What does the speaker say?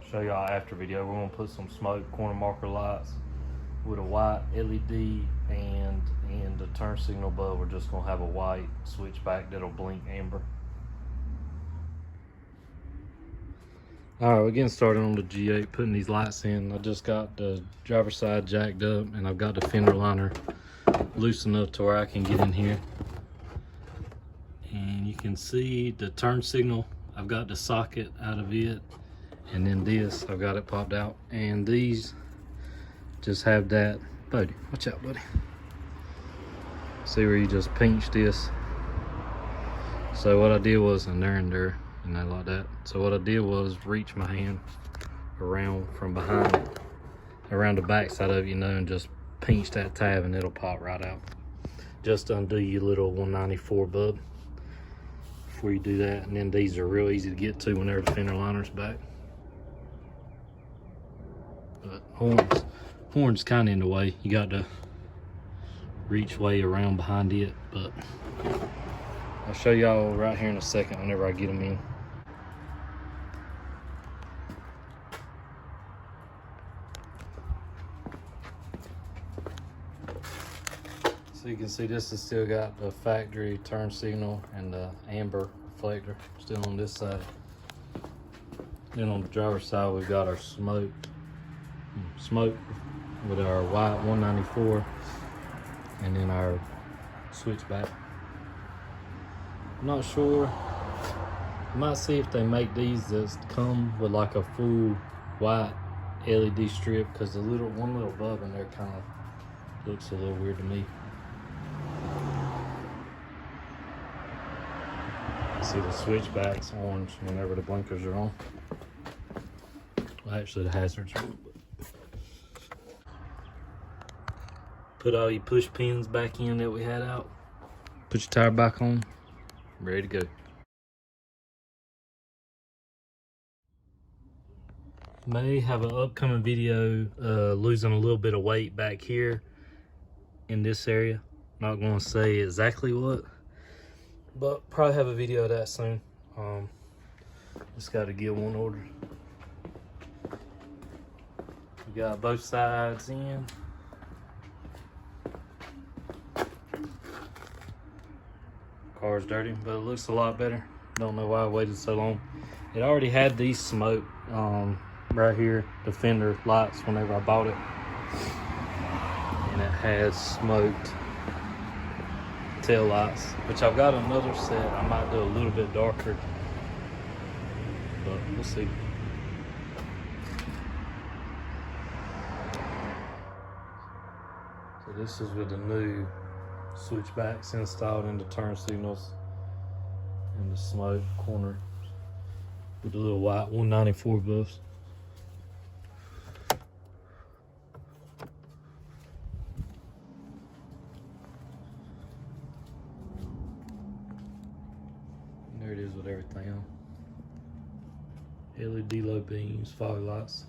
show y'all after video. We're gonna put some smoke corner marker lights with a white LED and the turn signal bulb. We're just gonna have a white switchback that'll blink amber. All right, we're getting started on the G8, putting these lights in. I just got the driver's side jacked up and I've got the fender liner loose enough to where I can get in here. And you can see the turn signal, I've got the socket out of it. And then this, I've got it popped out. And these just have that, buddy, watch out, buddy. See where you just pinch this? So what I did was, and there, you know, like that. So what I did was reach my hand around from behind it, around the back side of it, you know, and just pinch that tab and it'll pop right out. Just undo your little 194 bulb before you do that. And then these are real easy to get to whenever the fender liner's back. But horn's kind of in the way. You got to reach way around behind it, but I'll show y'all right here in a second whenever I get them in. So you can see this has still got the factory turn signal and the amber reflector still on this side. Then on the driver's side we've got our smoke with our white 194 and then our switchback. I'm not sure. I might see if they make these that come with like a full white LED strip, because the one little bulb in there kind of looks a little weird to me. See the switchback's orange whenever the blinkers are on. Well, actually the hazards are on. Put all your push pins back in that we had out. Put your tire back on. Ready to go. May have an upcoming video losing a little bit of weight back here in this area. Not going to say exactly what, but probably have a video of that soon. Just got to get one ordered. We got both sides in. Car's dirty, but it looks a lot better. Don't know why I waited so long. It already had these smoke right here, the fender lights whenever I bought it, and it had smoked tail lights, which I've got another set. I might do a little bit darker, but we'll see. So this is with the new switchbacks installed in the turn signals and the smoke corner with the little white 194 bulbs. And there it is with everything on. LED low beams, fog lights.